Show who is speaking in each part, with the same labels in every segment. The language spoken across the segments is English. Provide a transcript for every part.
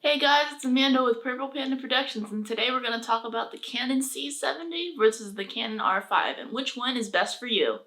Speaker 1: Hey guys, it's Amanda with Purple Panda Productions, and today we're going to talk about the Canon C70 versus the Canon R5 and which one is best for you.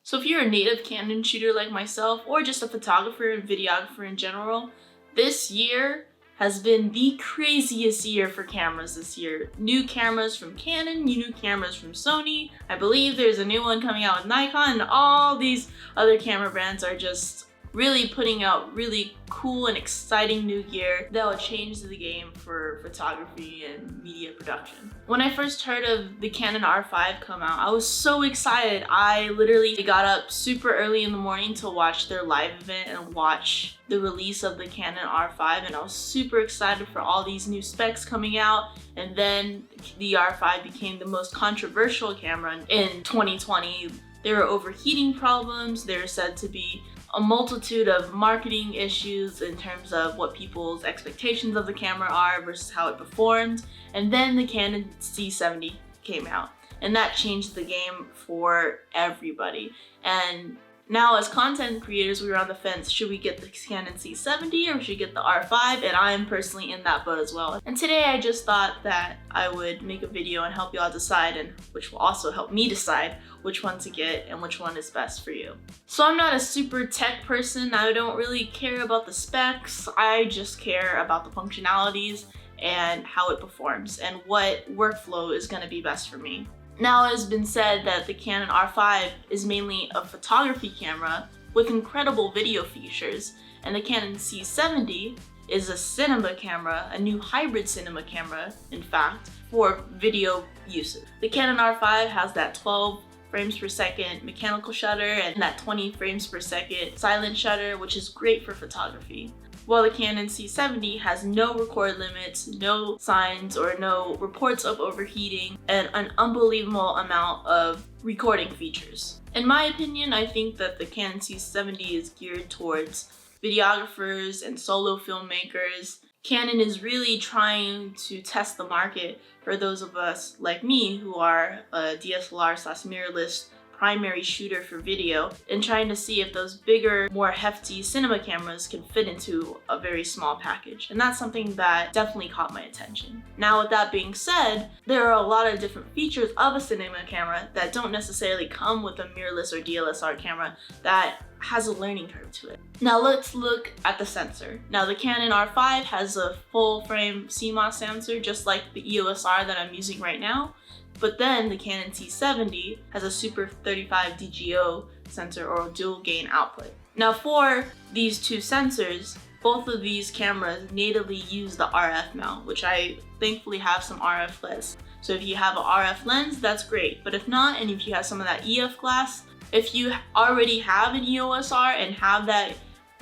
Speaker 1: So if you're a native Canon shooter like myself, or just a photographer and videographer in general, this year has been the craziest year for cameras this year. New cameras from Canon, new cameras from Sony. I believe there's a new one coming out with Nikon, and all these other camera brands are just really putting out really cool and exciting new gear that will change the game for photography and media production. When I first heard of the Canon R5 come out, I was so excited. I literally got up super early in the morning to watch their live event and watch the release of the Canon R5, and I was super excited for all these new specs coming out. And then the R5 became the most controversial camera in 2020. There were overheating problems. There were said to be a multitude of marketing issues in terms of what people's expectations of the camera are versus how it performed. And then the Canon C70 came out, and that changed the game for everybody. And now as content creators, we were on the fence. Should we get the Canon C70 or should we get the R5? And I'm personally in that boat as well. And today I just thought that I would make a video and help you all decide, and which will also help me decide which one to get and which one is best for you. So I'm not a super tech person. I don't really care about the specs. I just care about the functionalities and how it performs and what workflow is going to be best for me. Now, it has been said that the Canon R5 is mainly a photography camera with incredible video features, and the Canon C70 is a cinema camera, a new hybrid cinema camera, in fact, for video uses. The Canon R5 has that 12 frames per second mechanical shutter and that 20 frames per second silent shutter, which is great for photography. While the Canon C70 has no record limits, no signs or no reports of overheating, and an unbelievable amount of recording features. In my opinion, I think that the Canon C70 is geared towards videographers and solo filmmakers. Canon is really trying to test the market for those of us like me who are a DSLR/mirrorless primary shooter for video, and trying to see if those bigger, more hefty cinema cameras can fit into a very small package. And that's something that definitely caught my attention. Now, with that being said, there are a lot of different features of a cinema camera that don't necessarily come with a mirrorless or DSLR camera that has a learning curve to it. Now let's look at the sensor. Now the Canon R5 has a full frame CMOS sensor just like the EOS R that I'm using right now. But then the Canon C70 has a Super 35 DGO sensor, or dual gain output. Now for these two sensors, both of these cameras natively use the RF mount, which I thankfully have some RF lens. So if you have an RF lens, that's great. But if not, and if you have some of that EF glass, if you already have an EOS R and have that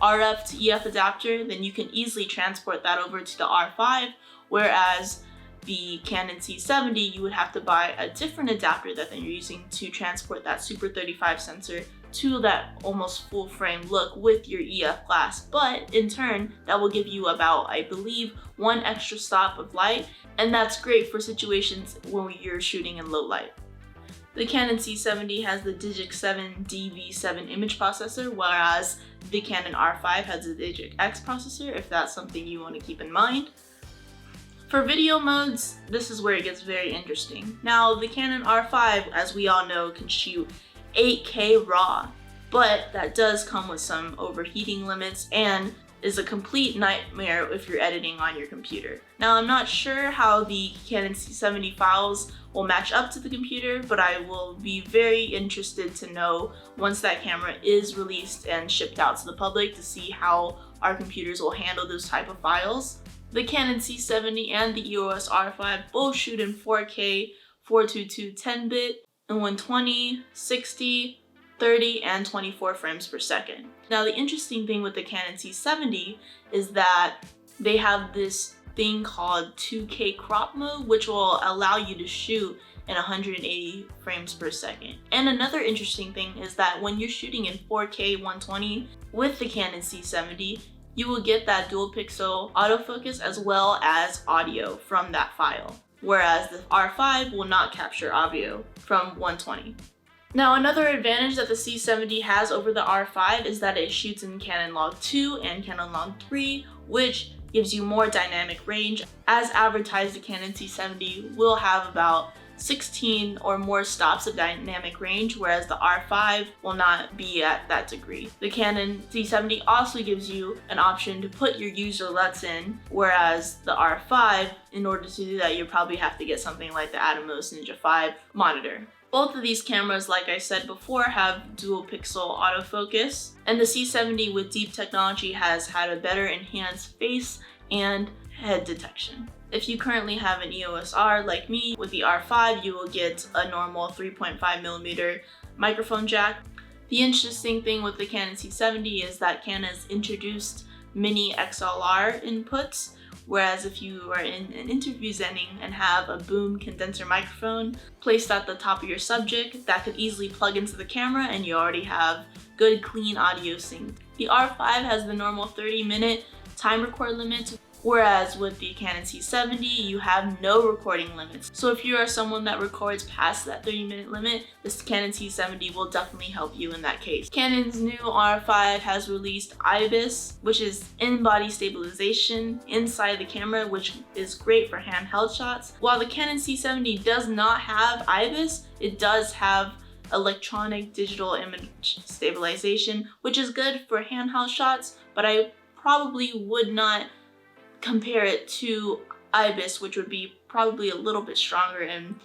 Speaker 1: RF to EF adapter, then you can easily transport that over to the R5, whereas the Canon C70, you would have to buy a different adapter that you're using to transport that Super 35 sensor to that almost full frame look with your EF glass. But in turn, that will give you about, I believe, one extra stop of light, and that's great for situations when you're shooting in low light. The Canon C70 has the Digic 7 DV7 image processor, whereas the Canon R5 has the Digic X processor, if that's something you want to keep in mind. For video modes, this is where it gets very interesting. Now, the Canon R5, as we all know, can shoot 8K RAW, but that does come with some overheating limits and is a complete nightmare if you're editing on your computer. Now, I'm not sure how the Canon C70 files will match up to the computer, but I will be very interested to know once that camera is released and shipped out to the public to see how our computers will handle those type of files. The Canon C70 and the EOS R5 both shoot in 4K, 422 10-bit, and 120, 60, 30, and 24 frames per second. Now, the interesting thing with the Canon C70 is that they have this thing called 2K crop mode, which will allow you to shoot in 180 frames per second. And another interesting thing is that when you're shooting in 4K 120 with the Canon C70, you will get that dual pixel autofocus as well as audio from that file. whereas the R5 will not capture audio from 120. Now, another advantage that the C70 has over the R5 is that it shoots in Canon Log 2 and Canon Log 3, which gives you more dynamic range. As advertised, the Canon C70 will have about 16 or more stops of dynamic range, whereas the R5 will not be at that degree. The Canon C70 also gives you an option to put your user LUTs in, whereas the R5, in order to do that, you probably have to get something like the Atomos Ninja 5 monitor. Both of these cameras, like I said before, have dual pixel autofocus, and the C70 with deep technology has had a better enhanced face and head detection. If you currently have an EOS R like me, with the R5 you will get a normal 3.5mm microphone jack. The interesting thing with the Canon C70 is that Canon has introduced mini XLR inputs, whereas if you are in an interview setting and have a boom condenser microphone placed at the top of your subject, that could easily plug into the camera and you already have good clean audio sync. The R5 has the normal 30-minute time record limit, whereas with the Canon C70 you have no recording limits. So if you are someone that records past that 30-minute limit, this Canon C70 will definitely help you in that case. Canon's new R5 has released IBIS, which is in-body stabilization inside the camera, which is great for handheld shots. While the Canon C70 does not have IBIS, it does have electronic digital image stabilization, which is good for handheld shots, but I probably would not compare it to IBIS, which would be probably a little bit stronger and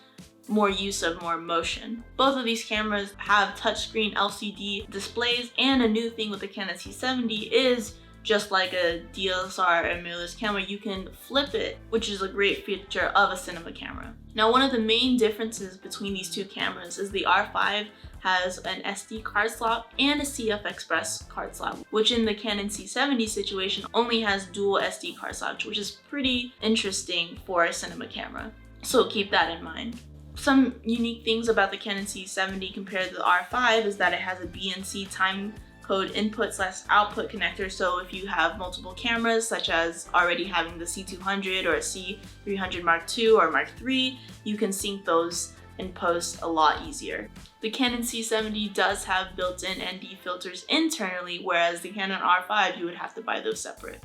Speaker 1: more use of more motion. Both of these cameras have touchscreen LCD displays, and a new thing with the Canon C70 is, just like a DSLR or mirrorless camera, you can flip it, which is a great feature of a cinema camera. Now, one of the main differences between these two cameras is the R5 has an SD card slot and a CF Express card slot, which in the Canon C70 situation only has dual SD card slots, which is pretty interesting for a cinema camera. So keep that in mind. Some unique things about the Canon C70 compared to the R5 is that it has a BNC time code input/output connector, so if you have multiple cameras, such as already having the C200 or a C300 Mark II or Mark III, you can sync those in post a lot easier. The Canon C70 does have built-in ND filters internally, whereas the Canon R5 you would have to buy those separate.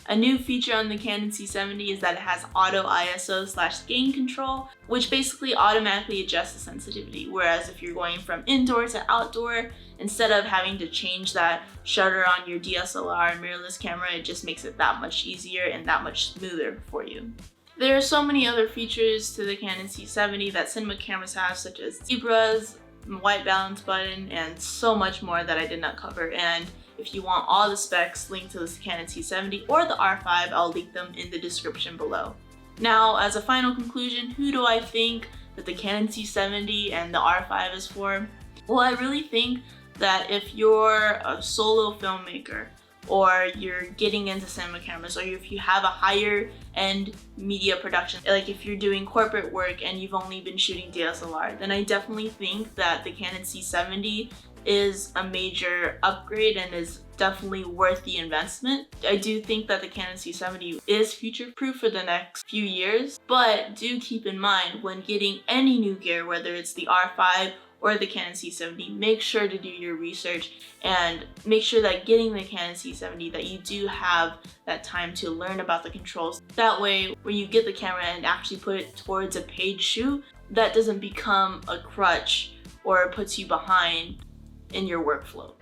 Speaker 1: A new feature on the Canon C70 is that it has auto ISO/gain control, which basically automatically adjusts the sensitivity, whereas if you're going from indoor to outdoor, instead of having to change that shutter on your DSLR mirrorless camera, it just makes it that much easier and that much smoother for you. There are so many other features to the Canon C70 that cinema cameras have, such as zebras, white balance button, and so much more that I did not cover. And if you want all the specs linked to this Canon C70 or the R5, I'll link them in the description below. Now, as a final conclusion, who do I think that the Canon C70 and the R5 is for? Well, I really think that if you're a solo filmmaker, or you're getting into cinema cameras, or if you have a higher end media production, like if you're doing corporate work and you've only been shooting DSLR, then I definitely think that the Canon C70 is a major upgrade and is definitely worth the investment. I do think that the Canon C70 is future-proof for the next few years, but do keep in mind when getting any new gear, whether it's the R5 or the Canon C70, make sure to do your research and make sure that getting the Canon C70 that you do have that time to learn about the controls. That way, when you get the camera and actually put it towards a paid shoot, that doesn't become a crutch or puts you behind in your workflow.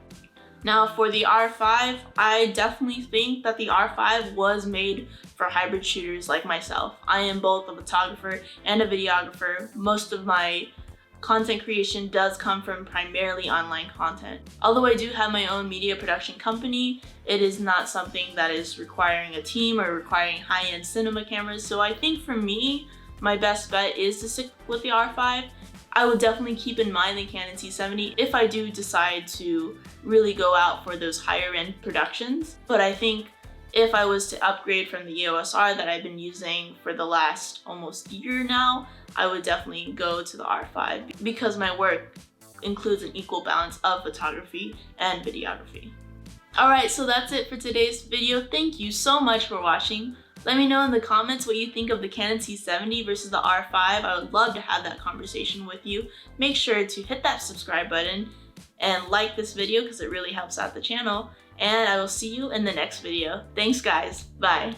Speaker 1: Now for the R5, I definitely think that the R5 was made for hybrid shooters like myself. I am both a photographer and a videographer. Most of my content creation does come from primarily online content. Although I do have my own media production company, it is not something that is requiring a team or requiring high-end cinema cameras. So I think for me, my best bet is to stick with the R5. I would definitely keep in mind the Canon C70 if I do decide to really go out for those higher end productions. But I think if I was to upgrade from the EOS R that I've been using for the last almost year now, I would definitely go to the R5 because my work includes an equal balance of photography and videography. Alright, so that's it for today's video. Thank you so much for watching. Let me know in the comments what you think of the Canon C70 versus the R5. I would love to have that conversation with you. Make sure to hit that subscribe button and like this video because it really helps out the channel. And I will see you in the next video. Thanks guys. Bye.